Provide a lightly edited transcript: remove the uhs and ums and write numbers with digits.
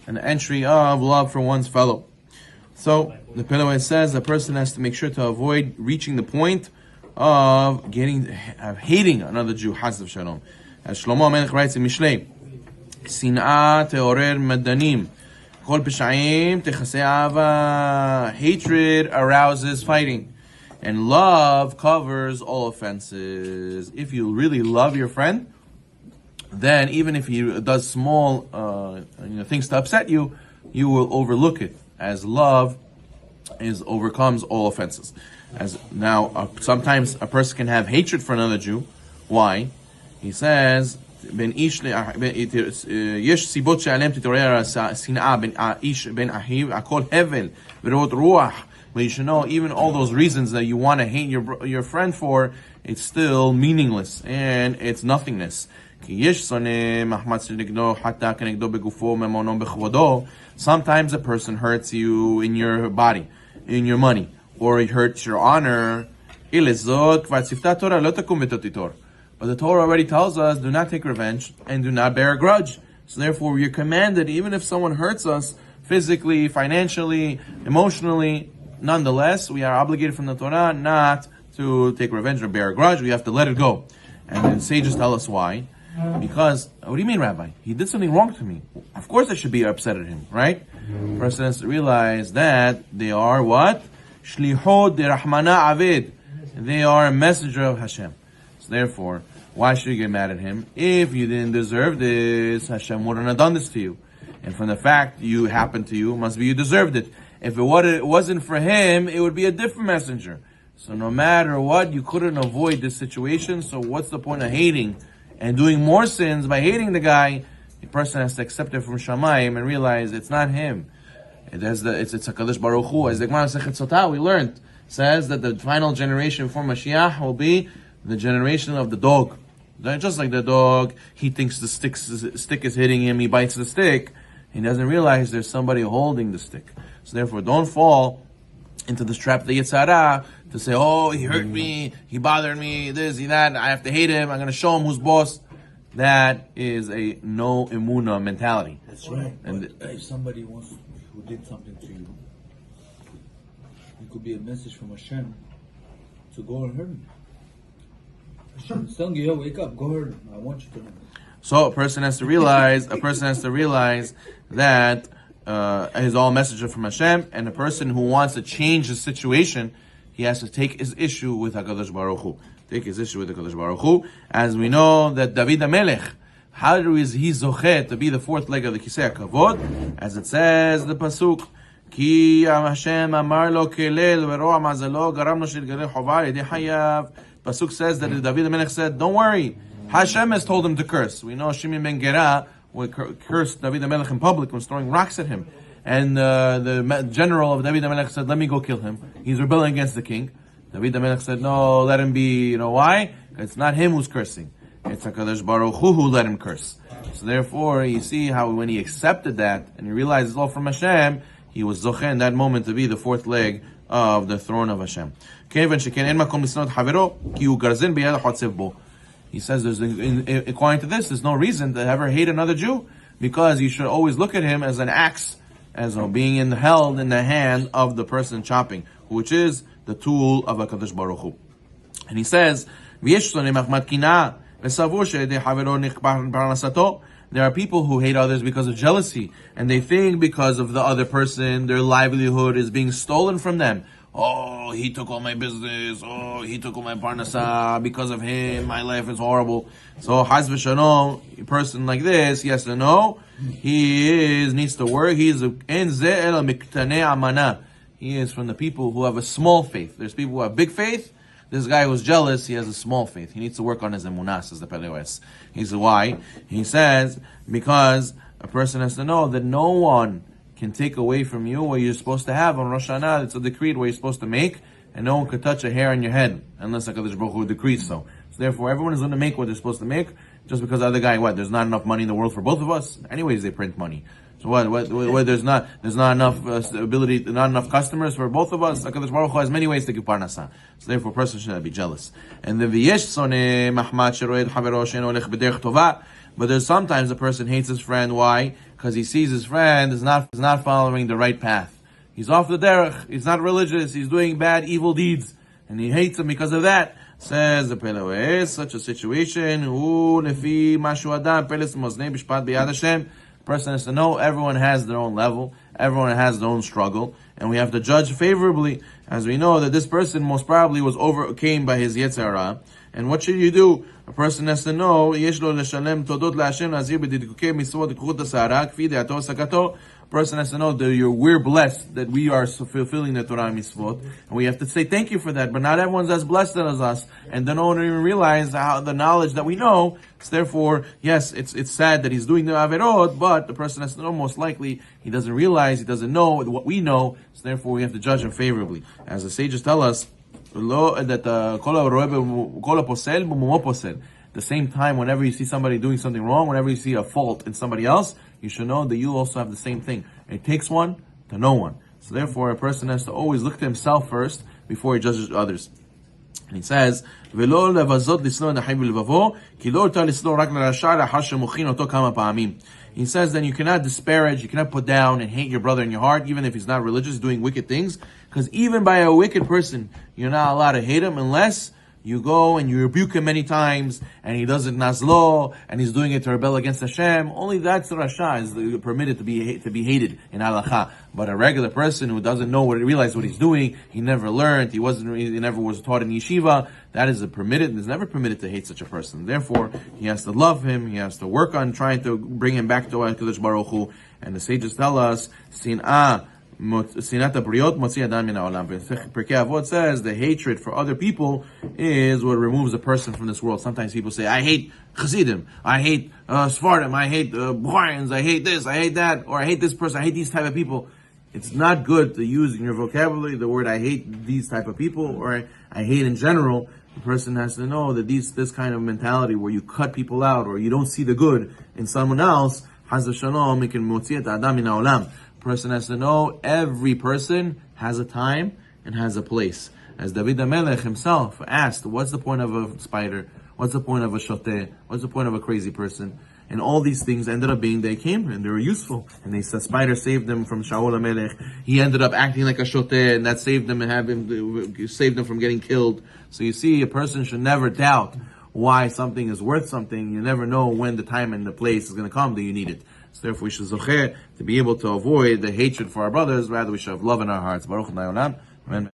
and the entry of love for one's fellow. So the Pele Yoetz says a person has to make sure to avoid reaching the point of hating another Jew. Chas v'shalom. As Shlomo HaMelech writes in Mishlei, Sin'a te'orer medanim, kol pesha'im techasei ava. Hatred arouses fighting, and love covers all offenses. If you really love your friend, then even if he does small things to upset you, you will overlook it, as love overcomes all offenses. Sometimes a person can have hatred for another Jew. Why? He says, yesh sibot she'alem tit'orer sin'a ben ish ben ahiv akol hevel v'rot ruach. But you should know, even all those reasons that you want to hate your friend for, it's still meaningless and it's nothingness. Sometimes a person hurts you in your body, in your money, or it hurts your honor. But the Torah already tells us, do not take revenge and do not bear a grudge. So therefore, we are commanded, even if someone hurts us physically, financially, emotionally, nonetheless, we are obligated from the Torah not to take revenge or bear a grudge. We have to let it go. And the sages tell us why. Because, what do you mean, Rabbi? He did something wrong to me. Of course I should be upset at him, right? The person has to realize that they are what? Shlichot de Rahmana Avid. They are a messenger of Hashem. So therefore, why should you get mad at him? If you didn't deserve this, Hashem wouldn't have done this to you. And from the fact you happened to you, must be you deserved it. If it wasn't for him, it would be a different messenger. So no matter what, you couldn't avoid this situation. So what's the point of hating and doing more sins by hating the guy? The person has to accept it from Shamayim and realize it's not him. It's HaKadosh Baruch Hu. As the Gemara Sechet Sotah, we learned, says that the final generation before Mashiach will be the generation of the dog. Just like the dog, he thinks the stick is hitting him, he bites the stick. He doesn't realize there's somebody holding the stick. So therefore, don't fall into this trap of the Yetzer Hara to say, oh, he hurt me, he bothered me, this, he that, I have to hate him, I'm going to show him who's boss. That is a no emuna mentality. That's right. And if somebody who did something to you, it could be a message from Hashem to go and hurt him. Hashem's telling you, wake up, go hurt him. I want you to hurt him. So a person has to realize that is all messenger from Hashem, and a person who wants to change the situation, he has to take his issue with HaKadosh Baruch Hu. Take his issue with HaKadosh Baruch Hu. As we know that David HaMelech, how is he zochet to be the fourth leg of the Kisei HaKavod? As it says, the Pasuk, Ki Hashem amar lo kelel ve'roa mazalo garam lo shilgalei chova yedei hayav. Pasuk says that David HaMelech said, don't worry, Hashem has told him to curse. We know Shimon ben Gera cursed David HaMelech in public, was throwing rocks at him. And the general of David HaMelech said, let me go kill him. He's rebelling against the king. David HaMelech said, no, let him be. You know why? It's not him who's cursing. It's HaKadosh Baruch Hu who let him curse. So therefore, you see how when he accepted that, and he realized it's all from Hashem, he was zocheh in that moment to be the fourth leg of the throne of Hashem. He says, according to this, there's no reason to ever hate another Jew, because you should always look at him as an axe, as being held in the hand of the person chopping, which is the tool of HaKadosh Baruch Hu. And he says, there are people who hate others because of jealousy, and they think because of the other person, their livelihood is being stolen from them. Oh, he took all my business. Oh, he took all my parnasa. Because of him, my life is horrible. So, Chas v'shalom, a person like this, he has to know, he needs to work. He is from the people who have a small faith. There's people who have big faith. This guy who's jealous, he has a small faith. He needs to work on his emunah, says the Pele Yoetz. He says, why? He says, because a person has to know that no one can take away from you what you're supposed to have on Rosh Hashanah. It's a decree what you're supposed to make, and no one could touch a hair on your head unless HaKadosh Baruch Hu decrees so. So therefore, everyone is going to make what they're supposed to make, just because the other guy, there's not enough money in the world for both of us? Anyways, they print money. So there's not enough ability, not enough customers for both of us. HaKadosh Baruch Hu has many ways to give parnasa. So therefore, a person should not be jealous. And the v'yesh soneh mahmat sheroed havero she'eno olech b'derech tova. But there's sometimes a person hates his friend. Why? because he sees his friend is not following the right path. He's off the derech. He's not religious. He's doing bad, evil deeds, and he hates him because of that. Says the Pele Yoetz, such a situation, person has to know everyone has their own level, everyone has their own struggle, and we have to judge favorably, as we know that this person most probably was overcame by his Yetzer Hara. And what should you do? A person has to know, person has to know that we're blessed that we are fulfilling the Torah mitzvot, and we have to say thank you for that. But not everyone's as blessed as us, and they don't even realize how the knowledge that we know. So therefore, yes, it's sad that he's doing the averot, but the person has to know most likely he doesn't realize, he doesn't know what we know. So therefore, we have to judge him favorably, as the sages tell us that the same time, whenever you see somebody doing something wrong, whenever you see a fault in somebody else, you should know that you also have the same thing. It takes one to know one. So therefore, a person has to always look to himself first before he judges others. And he says, he says then you cannot disparage, you cannot put down and hate your brother in your heart, even if he's not religious, doing wicked things. Because even by a wicked person, you're not allowed to hate him unless you go and you rebuke him many times, and he does it nazlo, and he's doing it to rebel against Hashem. Only that's the Rasha is permitted to be hated in halacha. But a regular person who doesn't realize what he's doing, he never learned, he never was taught in yeshiva, that is permitted, and is never permitted to hate such a person. Therefore, he has to love him, he has to work on trying to bring him back to HaKadosh Baruch Hu. And the sages tell us, Sinat Briot Motzi Adam Min Ha'olam. Pirkei Avot says the hatred for other people is what removes a person from this world. Sometimes people say, I hate Chassidim, I hate Sfardim, I hate Bukharians, I hate this, I hate that, or I hate this person, I hate these type of people. It's not good to use in your vocabulary the word I hate these type of people, or I hate in general. The person has to know that this kind of mentality where you cut people out or you don't see the good in someone else, Haz v'shalom, it can motzi et Adam Min Ha'olam. Person has to know every person has a time and has a place. As David HaMelech himself asked, what's the point of a spider? What's the point of a shoteh? What's the point of a crazy person? And all these things ended up being, they came and they were useful. And the spider saved them from Shaul HaMelech. He ended up acting like a shoteh, and that saved them and saved them from getting killed. So you see, a person should never doubt why something is worth something. You never know when the time and the place is going to come that you need it. So therefore we should zocher to be able to avoid the hatred for our brothers. Rather, we should have love in our hearts. Baruch Adonai Olam. Amen.